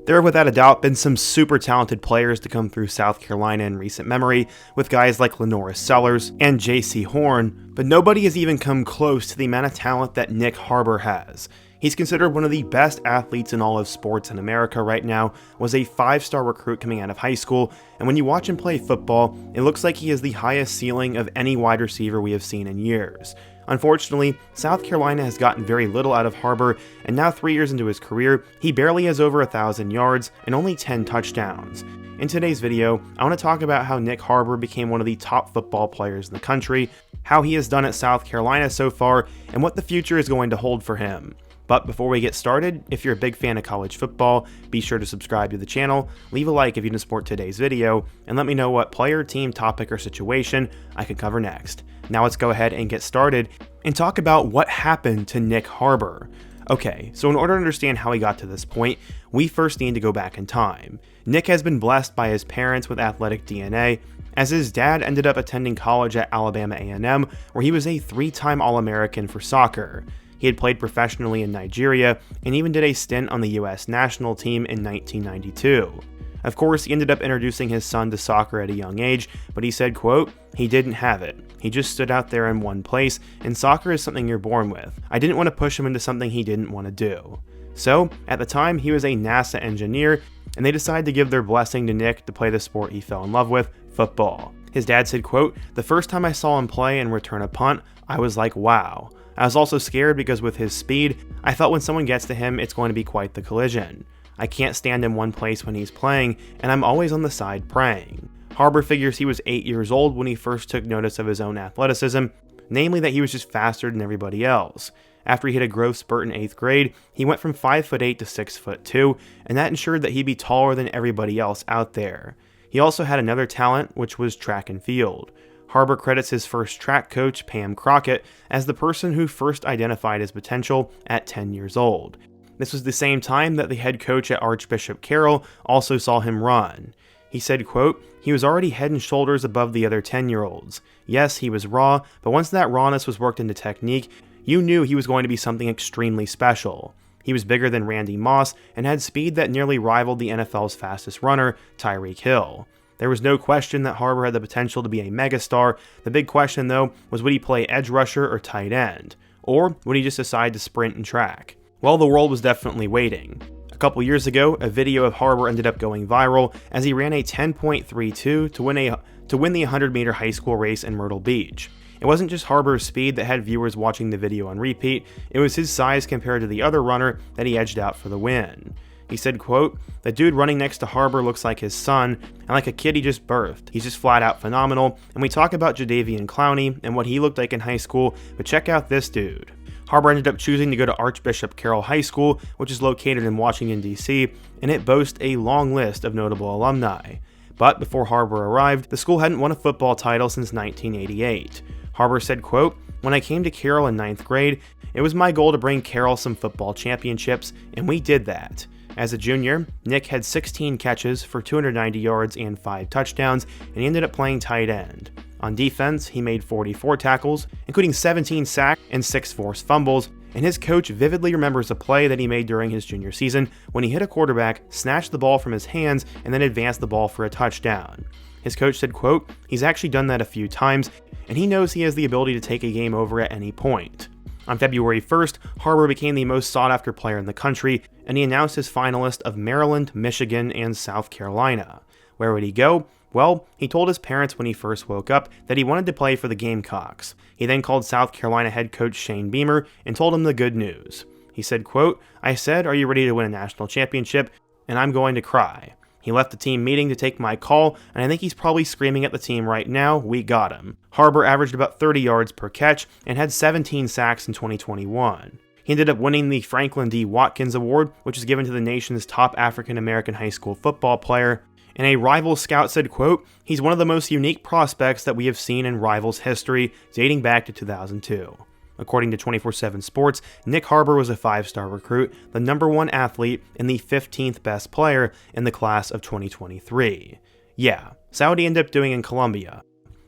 There have without a doubt been some super talented players to come through South Carolina in recent memory, with guys like Lenoris Sellers and J.C. Horn, but nobody has even come close to the amount of talent that Nyck Harbor has. He's considered one of the best athletes in all of sports in America right now, was a 5-star recruit coming out of high school, and when you watch him play football, it looks like he has the highest ceiling of any wide receiver we have seen in years. Unfortunately, South Carolina has gotten very little out of Harbor, and now 3 years into his career, he barely has over 1,000 yards and only 10 touchdowns. In today's video, I want to talk about how Nyck Harbor became one of the top football players in the country, how he has done at South Carolina so far, and what the future is going to hold for him. But before we get started, if you're a big fan of college football, be sure to subscribe to the channel, leave a like if you can support today's video, and let me know what player, team, topic, or situation I can cover next. Now let's go ahead and get started and talk about what happened to Nyck Harbor. Okay, so in order to understand how he got to this point, we first need to go back in time. Nyck has been blessed by his parents with athletic DNA, as his dad ended up attending college at Alabama A&M, where he was a 3-time All-American for soccer. He had played professionally in Nigeria, and even did a stint on the US national team in 1992. Of course, he ended up introducing his son to soccer at a young age, but he said, quote, "He didn't have it. He just stood out there in one place, and soccer is something you're born with. I didn't want to push him into something he didn't want to do." So, at the time, he was a NASA engineer, and they decided to give their blessing to Nyck to play the sport he fell in love with, football. His dad said, quote, "The first time I saw him play and return a punt, I was like, wow. I was also scared because with his speed, I felt when someone gets to him, it's going to be quite the collision. I can't stand in one place when he's playing, and I'm always on the side praying." Harbor figures he was 8 years old when he first took notice of his own athleticism, namely that he was just faster than everybody else. After he hit a growth spurt in 8th grade, he went from 5'8" to 6'2", and that ensured that he'd be taller than everybody else out there. He also had another talent, which was track and field. Harbor credits his first track coach, Pam Crockett, as the person who first identified his potential at 10 years old. This was the same time that the head coach at Archbishop Carroll also saw him run. He said, quote, "He was already head and shoulders above the other 10-year-olds. Yes, he was raw, but once that rawness was worked into technique, you knew he was going to be something extremely special. He was bigger than Randy Moss and had speed that nearly rivaled the NFL's fastest runner, Tyreek Hill. There was no question that Harbor had the potential to be a megastar. The big question, though, was would he play edge rusher or tight end? Or would he just decide to sprint and track? Well, the world was definitely waiting. A couple years ago, a video of Harbor ended up going viral as he ran a 10.32 to win the 100-meter high school race in Myrtle Beach. It wasn't just Harbor's speed that had viewers watching the video on repeat, it was his size compared to the other runner that he edged out for the win. He said, quote, "The dude running next to Harbor looks like his son, and like a kid he just birthed. He's just flat out phenomenal, and we talk about Jadeveon Clowney and what he looked like in high school, but check out this dude." Harbor ended up choosing to go to Archbishop Carroll High School, which is located in Washington, D.C., and it boasts a long list of notable alumni. But before Harbor arrived, the school hadn't won a football title since 1988. Harbor said, quote, "When I came to Carroll in 9th grade, it was my goal to bring Carroll some football championships, and we did that." As a junior, Nyck had 16 catches for 290 yards and 5 touchdowns, and he ended up playing tight end. On defense, he made 44 tackles, including 17 sacks and 6 forced fumbles, and his coach vividly remembers a play that he made during his junior season when he hit a quarterback, snatched the ball from his hands, and then advanced the ball for a touchdown. His coach said, quote, "He's actually done that a few times, and he knows he has the ability to take a game over at any point." On February 1st, Harbor became the most sought-after player in the country, and he announced his finalist of Maryland, Michigan, and South Carolina. Where would he go? Well, he told his parents when he first woke up that he wanted to play for the Gamecocks. He then called South Carolina head coach Shane Beamer and told him the good news. He said, quote, "I said, are you ready to win a national championship? And I'm going to cry." He left the team meeting to take my call, and I think he's probably screaming at the team right now, "We got him." Harbor averaged about 30 yards per catch and had 17 sacks in 2021. He ended up winning the Franklin D. Watkins Award, which is given to the nation's top African-American high school football player. And a rival scout said, quote, "He's one of the most unique prospects that we have seen in Rivals history, dating back to 2002. According to 24/7 Sports, Nyck Harbor was a 5-star recruit, the #1 athlete, and the 15th best player in the class of 2023. Yeah, so how did he end up doing in Columbia?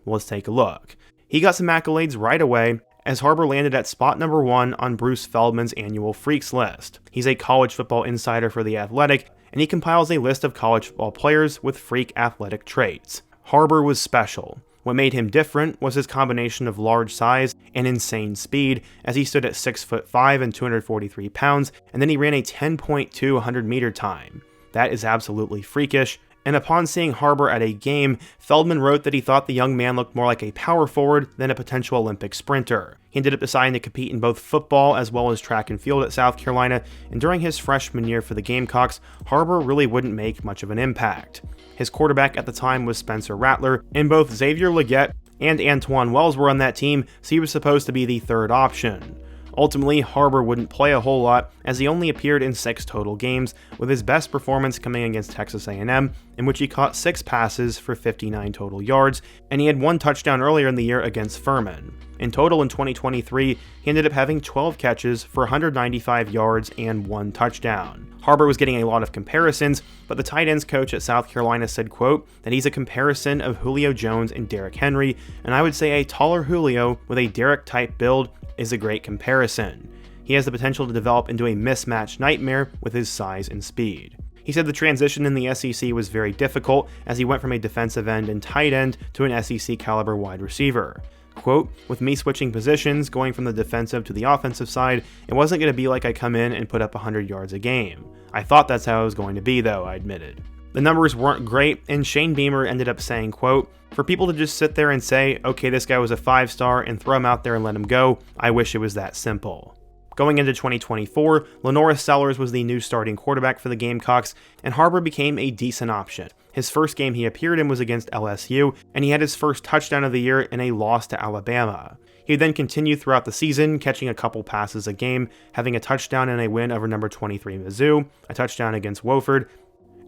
Well, let's take a look. He got some accolades right away, as Harbor landed at spot #1 on Bruce Feldman's annual Freaks list. He's a college football insider for The Athletic, and he compiles a list of college football players with freak athletic traits. Harbor was special. What made him different was his combination of large size and insane speed, as he stood at 6'5" and 243 pounds, and then he ran a 10.2 100-meter time. That is absolutely freakish. And upon seeing Harbor at a game, Feldman wrote that he thought the young man looked more like a power forward than a potential Olympic sprinter. He ended up deciding to compete in both football as well as track and field at South Carolina, and during his freshman year for the Gamecocks, Harbor really wouldn't make much of an impact. His quarterback at the time was Spencer Rattler, and both Xavier Legette and Antoine Wells were on that team, so he was supposed to be the third option. Ultimately, Harbor wouldn't play a whole lot, as he only appeared in 6 total games, with his best performance coming against Texas A&M, in which he caught 6 passes for 59 total yards, and he had 1 touchdown earlier in the year against Furman. In total in 2023, he ended up having 12 catches for 195 yards and 1 touchdown. Harbor was getting a lot of comparisons, but the tight ends coach at South Carolina said, quote, that he's a comparison of Julio Jones and Derrick Henry, and I would say a taller Julio with a Derrick-type build is a great comparison. He has the potential to develop into a mismatched nightmare with his size and speed. He said the transition in the SEC was very difficult, as he went from a defensive end and tight end to an SEC caliber wide receiver. Quote, with me switching positions, going from the defensive to the offensive side, it wasn't going to be like I come in and put up 100 yards a game. I thought that's how it was going to be though, I admitted. The numbers weren't great, and Shane Beamer ended up saying, quote, for people to just sit there and say, okay, this guy was a 5-star and throw him out there and let him go, I wish it was that simple. Going into 2024, Lenoris Sellers was the new starting quarterback for the Gamecocks, and Harbor became a decent option. His first game he appeared in was against LSU, and he had his first touchdown of the year in a loss to Alabama. He would then continue throughout the season, catching a couple passes a game, having a touchdown in a win over number 23 Mizzou, a touchdown against Wofford,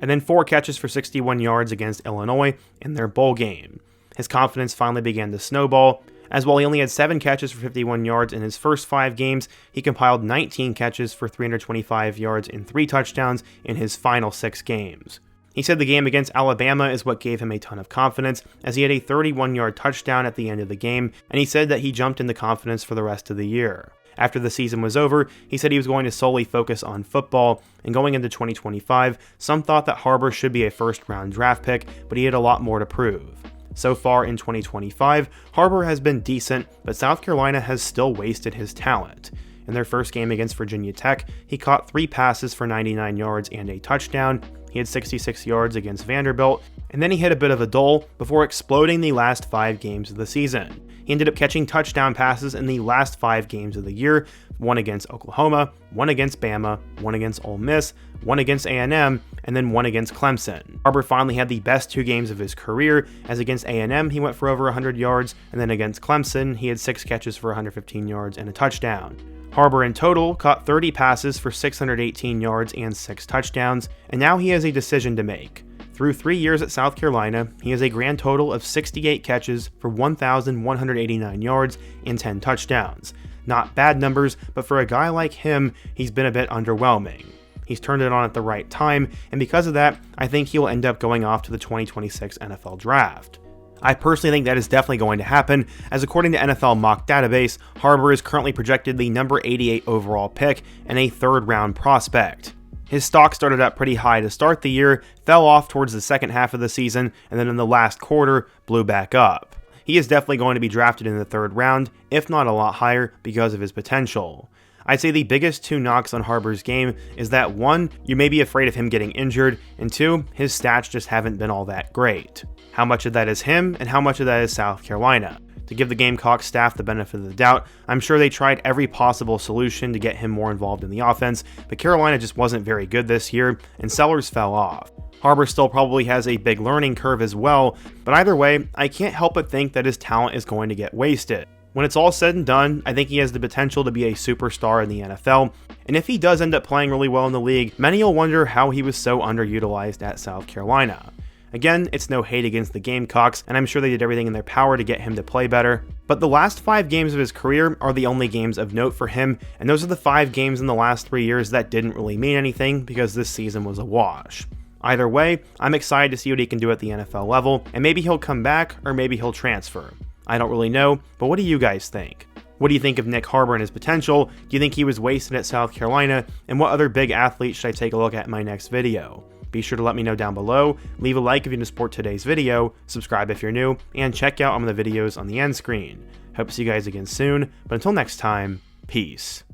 and then 4 catches for 61 yards against Illinois in their bowl game. His confidence finally began to snowball, as while he only had 7 catches for 51 yards in his first 5 games, he compiled 19 catches for 325 yards and 3 touchdowns in his final 6 games. He said the game against Alabama is what gave him a ton of confidence, as he had a 31-yard touchdown at the end of the game, and he said that he jumped into confidence for the rest of the year. After the season was over, he said he was going to solely focus on football, and going into 2025, some thought that Harbor should be a first-round draft pick, but he had a lot more to prove. So far in 2025, Harbor has been decent, but South Carolina has still wasted his talent. In their first game against Virginia Tech, he caught 3 passes for 99 yards and a touchdown. He had 66 yards against Vanderbilt, and then he hit a bit of a dull before exploding the last 5 games of the season. He ended up catching touchdown passes in the last 5 games of the year, 1 against Oklahoma, 1 against Bama, 1 against Ole Miss, 1 against A&M, and then 1 against Clemson. Harbor finally had the best 2 games of his career, as against A&M he went for over 100 yards, and then against Clemson he had 6 catches for 115 yards and a touchdown. Harbor in total caught 30 passes for 618 yards and 6 touchdowns, and now he has a decision to make. Through 3 years at South Carolina, he has a grand total of 68 catches for 1,189 yards and 10 touchdowns. Not bad numbers, but for a guy like him, he's been a bit underwhelming. He's turned it on at the right time, and because of that, I think he'll end up going off to the 2026 NFL Draft. I personally think that is definitely going to happen, as according to NFL Mock Database, Harbor is currently projected the number 88 overall pick and a 3rd round prospect. His stock started out pretty high to start the year, fell off towards the second half of the season, and then in the last quarter, blew back up. He is definitely going to be drafted in the 3rd round, if not a lot higher, because of his potential. I'd say the biggest 2 knocks on Harbor's game is that 1, you may be afraid of him getting injured, and 2, his stats just haven't been all that great. How much of that is him, and how much of that is South Carolina? To give the Gamecock staff the benefit of the doubt, I'm sure they tried every possible solution to get him more involved in the offense, but Carolina just wasn't very good this year, and Sellers fell off. Harbor still probably has a big learning curve as well, but either way, I can't help but think that his talent is going to get wasted. When it's all said and done, I think he has the potential to be a superstar in the NFL, and if he does end up playing really well in the league, many will wonder how he was so underutilized at South Carolina. Again, it's no hate against the Gamecocks, and I'm sure they did everything in their power to get him to play better, but the last 5 games of his career are the only games of note for him, and those are the 5 games in the last 3 years that didn't really mean anything because this season was a wash. Either way, I'm excited to see what he can do at the NFL level, and maybe he'll come back, or maybe he'll transfer. I don't really know, but what do you guys think? What do you think of Nyck Harbor and his potential? Do you think he was wasted at South Carolina? And what other big athletes should I take a look at in my next video? Be sure to let me know down below, leave a like if you want to support today's video, subscribe if you're new, and check out some of the videos on the end screen. Hope to see you guys again soon, but until next time, peace.